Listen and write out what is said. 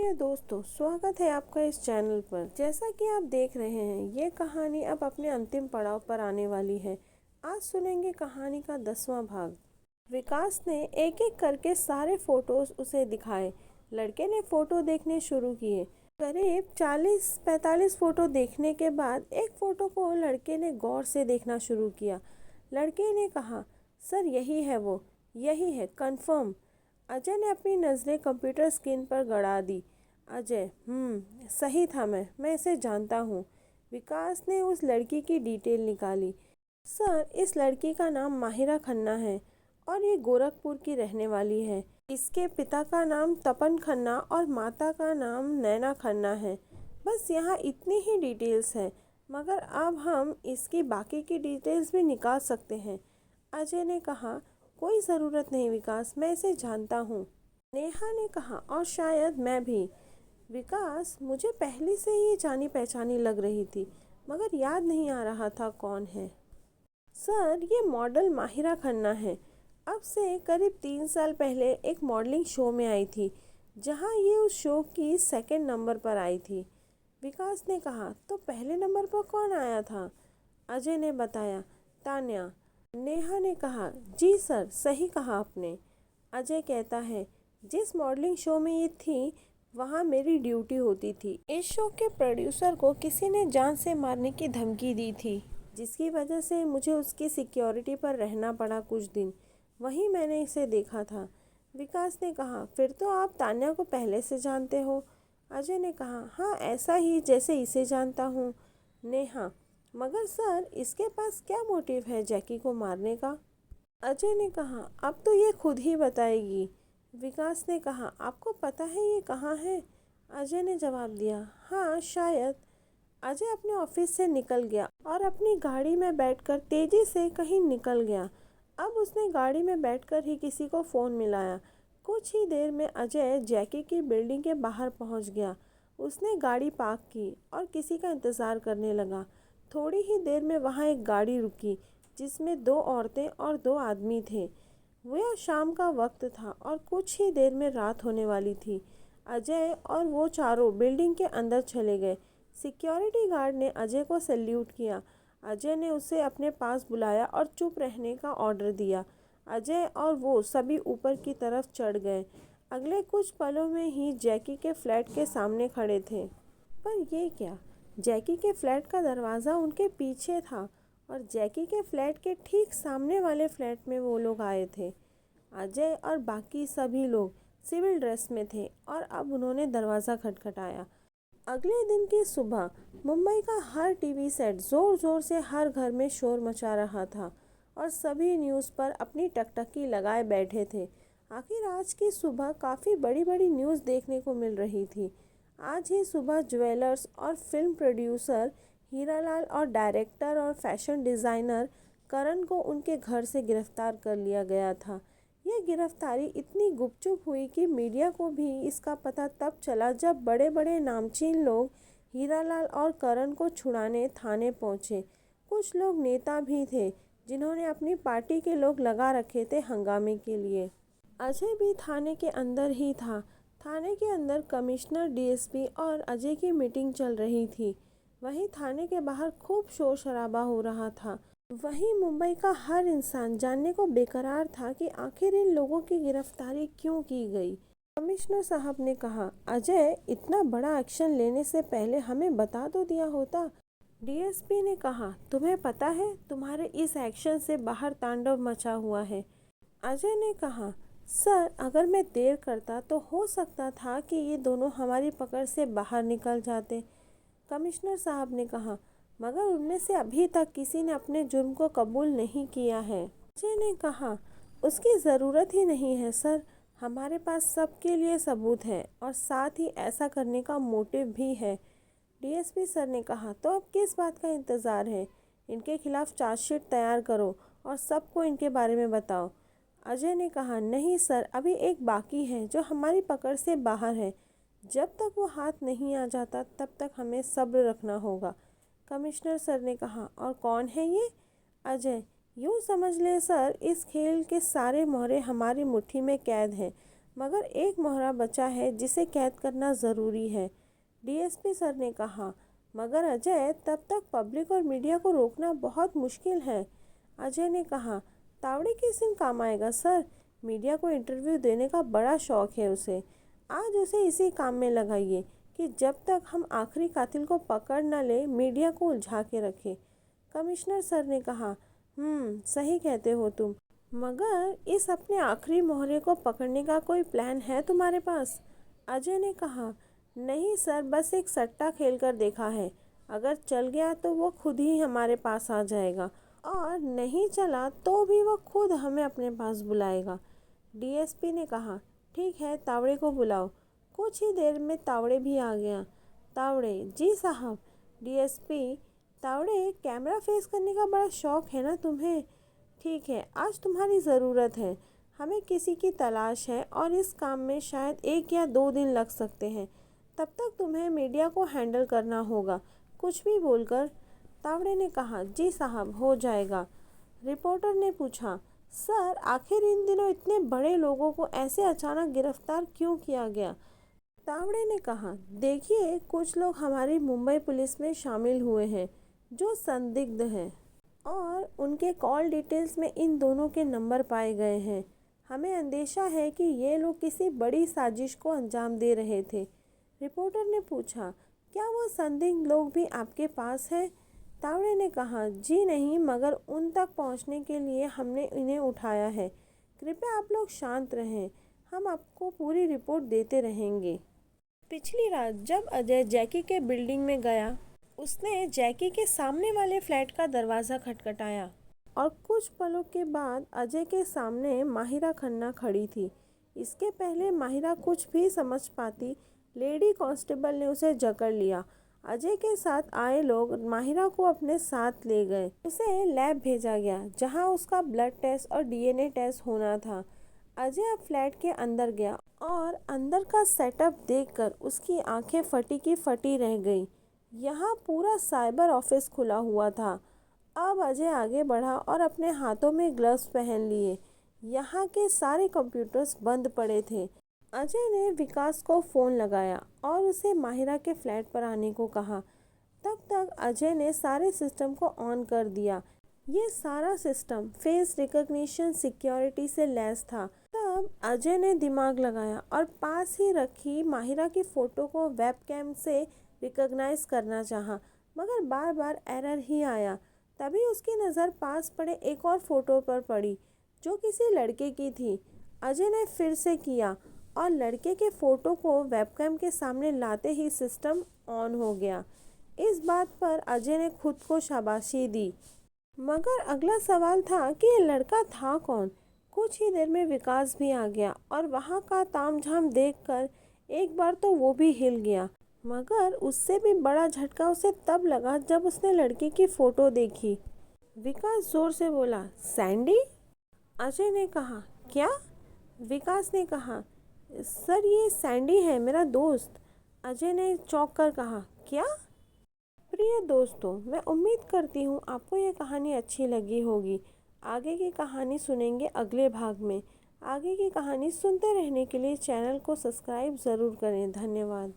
नमस्ते दोस्तों, स्वागत है आपका इस चैनल पर। जैसा कि आप देख रहे हैं, ये कहानी अब अपने अंतिम पड़ाव पर आने वाली है। आज सुनेंगे कहानी का 10वां भाग। विकास ने एक एक करके सारे फोटोज उसे दिखाए। लड़के ने फोटो देखने शुरू किए। करीब 40-45 फोटो देखने के बाद एक फोटो को लड़के ने गौर से देखना शुरू किया। लड़के ने कहा, सर यही है वो, यही है, कंफर्म। अजय ने अपनी नज़रें कंप्यूटर स्क्रीन पर गड़ा दी। अजय, सही था, मैं इसे जानता हूँ। विकास ने उस लड़की की डिटेल निकाली। सर, इस लड़की का नाम माहिरा खन्ना है और ये गोरखपुर की रहने वाली है। इसके पिता का नाम तपन खन्ना और माता का नाम नैना खन्ना है। बस यहाँ इतनी ही डिटेल्स है, मगर अब हम इसकी बाकी की डिटेल्स भी निकाल सकते हैं। अजय ने कहा, कोई ज़रूरत नहीं विकास, मैं इसे जानता हूँ। नेहा ने कहा, और शायद मैं भी। विकास, मुझे पहले से ही जानी पहचानी लग रही थी, मगर याद नहीं आ रहा था कौन है। सर, ये मॉडल माहिरा खन्ना है। अब से करीब 3 साल पहले एक मॉडलिंग शो में आई थी, जहाँ ये उस शो की 2nd नंबर पर आई थी। विकास ने कहा, तो पहले नंबर पर कौन आया था? अजय ने बताया, तान्या। नेहा ने कहा, जी सर, सही कहा आपने। अजय कहता है, जिस मॉडलिंग शो में ये थी वहाँ मेरी ड्यूटी होती थी। इस शो के प्रोड्यूसर को किसी ने जान से मारने की धमकी दी थी, जिसकी वजह से मुझे उसकी सिक्योरिटी पर रहना पड़ा कुछ दिन। वहीं मैंने इसे देखा था। विकास ने कहा, फिर तो आप तान्या को पहले से जानते हो। अजय ने कहा, हाँ, ऐसा ही जैसे इसे जानता हूँ। नेहा, मगर सर, इसके पास क्या मोटिव है जैकी को मारने का? अजय ने कहा, अब तो ये खुद ही बताएगी। विकास ने कहा, आपको पता है ये कहाँ है? अजय ने जवाब दिया, हाँ शायद। अजय अपने ऑफिस से निकल गया और अपनी गाड़ी में बैठकर तेजी से कहीं निकल गया। अब उसने गाड़ी में बैठकर ही किसी को फ़ोन मिलाया। कुछ ही देर में अजय जैकी की बिल्डिंग के बाहर पहुंच गया। उसने गाड़ी पार्क की और किसी का इंतज़ार करने लगा। थोड़ी ही देर में वहाँ एक गाड़ी रुकी, जिसमें 2 औरतें और 2 आदमी थे। वह शाम का वक्त था और कुछ ही देर में रात होने वाली थी। अजय और वो चारों बिल्डिंग के अंदर चले गए। सिक्योरिटी गार्ड ने अजय को सैल्यूट किया। अजय ने उसे अपने पास बुलाया और चुप रहने का ऑर्डर दिया। अजय और वो सभी ऊपर की तरफ चढ़ गए। अगले कुछ पलों में ही जैकी के फ्लैट के सामने खड़े थे। पर ये क्या? जैकी के फ्लैट का दरवाज़ा उनके पीछे था और जैकी के फ्लैट के ठीक सामने वाले फ्लैट में वो लोग आए थे। अजय और बाकी सभी लोग सिविल ड्रेस में थे और अब उन्होंने दरवाज़ा खटखटाया। अगले दिन की सुबह मुंबई का हर टीवी सेट ज़ोर ज़ोर से हर घर में शोर मचा रहा था और सभी न्यूज़ पर अपनी टकटकी लगाए बैठे थे। आखिर आज की सुबह काफ़ी बड़ी बड़ी न्यूज़ देखने को मिल रही थी। आज ही सुबह ज्वेलर्स और फिल्म प्रोड्यूसर हीरालाल और डायरेक्टर और फैशन डिज़ाइनर करण को उनके घर से गिरफ्तार कर लिया गया था। यह गिरफ्तारी इतनी गुपचुप हुई कि मीडिया को भी इसका पता तब चला जब बड़े बड़े नामचीन लोग हीरालाल और करण को छुड़ाने थाने पहुंचे। कुछ लोग नेता भी थे जिन्होंने अपनी पार्टी के लोग लगा रखे थे हंगामे के लिए। अजय भी थाने के अंदर ही था। थाने के अंदर कमिश्नर, डीएसपी और अजय की मीटिंग चल रही थी। वहीं थाने के बाहर खूब शोर शराबा हो रहा था। वहीं मुंबई का हर इंसान जानने को बेकरार था कि आखिर इन लोगों की गिरफ्तारी क्यों की गई। कमिश्नर साहब ने कहा, अजय, इतना बड़ा एक्शन लेने से पहले हमें बता तो दिया होता। डीएसपी ने कहा, तुम्हें पता है, तुम्हारे इस एक्शन से बाहर तांडव मचा हुआ है। अजय ने कहा, सर, अगर मैं देर करता तो हो सकता था कि ये दोनों हमारी पकड़ से बाहर निकल जाते। कमिश्नर साहब ने कहा, मगर उनमें से अभी तक किसी ने अपने जुर्म को कबूल नहीं किया है। अजय ने कहा, उसकी ज़रूरत ही नहीं है सर, हमारे पास सबके लिए सबूत है और साथ ही ऐसा करने का मोटिव भी है। डीएसपी सर ने कहा, तो अब किस बात का इंतज़ार है? इनके खिलाफ चार्जशीट तैयार करो और सबको इनके बारे में बताओ। अजय ने कहा, नहीं सर, अभी एक बाकी है जो हमारी पकड़ से बाहर है। जब तक वो हाथ नहीं आ जाता तब तक हमें सब्र रखना होगा। कमिश्नर सर ने कहा, और कौन है ये? अजय, यूँ समझ ले सर, इस खेल के सारे मोहरे हमारी मुट्ठी में कैद हैं, मगर एक मोहरा बचा है जिसे कैद करना ज़रूरी है, डीएसपी सर ने कहा। मगर अजय, तब तक पब्लिक और मीडिया को रोकना बहुत मुश्किल है। अजय ने कहा, तावड़े किस दिन काम आएगा सर? मीडिया को इंटरव्यू देने का बड़ा शौक है उसे। आज उसे इसी काम में लगाइए कि जब तक हम आखिरी कातिल को पकड़ न ले मीडिया को उलझा के रखे। कमिश्नर सर ने कहा, सही कहते हो तुम। मगर इस अपने आखिरी मोहरे को पकड़ने का कोई प्लान है तुम्हारे पास? अजय ने कहा, नहीं सर, बस एक सट्टा खेल कर देखा है। अगर चल गया तो वो खुद ही हमारे पास आ जाएगा, और नहीं चला तो भी वो खुद हमें अपने पास बुलाएगा। डीएसपी ने कहा, ठीक है, तावड़े को बुलाओ। कुछ ही देर में तावड़े भी आ गया। तावड़े, जी साहब। डीएसपी, तावड़े, कैमरा फेस करने का बड़ा शौक है ना तुम्हें? ठीक है, आज तुम्हारी ज़रूरत है। हमें किसी की तलाश है और इस काम में शायद 1 या 2 दिन लग सकते हैं। तब तक तुम्हें मीडिया को हैंडल करना होगा, कुछ भी बोलकर। तावड़े ने कहा, जी साहब, हो जाएगा। रिपोर्टर ने पूछा, सर, आखिर इन दिनों इतने बड़े लोगों को ऐसे अचानक गिरफ्तार क्यों किया गया? तावड़े ने कहा, देखिए, कुछ लोग हमारी मुंबई पुलिस में शामिल हुए हैं जो संदिग्ध हैं, और उनके कॉल डिटेल्स में इन दोनों के नंबर पाए गए हैं। हमें अंदेशा है कि ये लोग किसी बड़ी साजिश को अंजाम दे रहे थे। रिपोर्टर ने पूछा, क्या वो संदिग्ध लोग भी आपके पास हैं? तावड़े ने कहा, जी नहीं, मगर उन तक पहुंचने के लिए हमने इन्हें उठाया है। कृपया आप लोग शांत रहें, हम आपको पूरी रिपोर्ट देते रहेंगे। पिछली रात जब अजय जैकी के बिल्डिंग में गया, उसने जैकी के सामने वाले फ्लैट का दरवाज़ा खटखटाया, और कुछ पलों के बाद अजय के सामने माहिरा खन्ना खड़ी थी। इसके पहले माहिरा कुछ भी समझ पाती, लेडी कांस्टेबल ने उसे जकड़ लिया। अजय के साथ आए लोग माहिरा को अपने साथ ले गए। उसे लैब भेजा गया जहां उसका ब्लड टेस्ट और डीएनए टेस्ट होना था। अजय अब फ्लैट के अंदर गया और अंदर का सेटअप देखकर उसकी आंखें फटी की फटी रह गई। यहाँ पूरा साइबर ऑफिस खुला हुआ था। अब अजय आगे बढ़ा और अपने हाथों में ग्लव्स पहन लिए। यहाँ के सारे कंप्यूटर्स बंद पड़े थे। अजय ने विकास को फ़ोन लगाया और उसे माहिरा के फ्लैट पर आने को कहा। तब तक अजय ने सारे सिस्टम को ऑन कर दिया। ये सारा सिस्टम फेस रिकॉग्निशन सिक्योरिटी से लैस था। तब अजय ने दिमाग लगाया और पास ही रखी माहिरा की फ़ोटो को वेबकैम से रिकॉग्नाइज करना चाहा, मगर बार बार एरर ही आया। तभी उसकी नज़र पास पड़े एक और फ़ोटो पर पड़ी जो किसी लड़के की थी। अजय ने फिर से किया और लड़के के फ़ोटो को वेबकैम के सामने लाते ही सिस्टम ऑन हो गया। इस बात पर अजय ने खुद को शाबाशी दी। मगर अगला सवाल था कि ये लड़का था कौन? कुछ ही देर में विकास भी आ गया और वहाँ का तामझाम देखकर एक बार तो वो भी हिल गया। मगर उससे भी बड़ा झटका उसे तब लगा जब उसने लड़की की फ़ोटो देखी। विकास ज़ोर से बोला, सैंडी? अजय ने कहा, क्या? विकास ने कहा, सर, ये सैंडी है, मेरा दोस्त। अजय ने चौंक कर कहा, क्या? प्रिय दोस्तों, मैं उम्मीद करती हूँ आपको ये कहानी अच्छी लगी होगी। आगे की कहानी सुनेंगे अगले भाग में। आगे की कहानी सुनते रहने के लिए चैनल को सब्सक्राइब ज़रूर करें। धन्यवाद।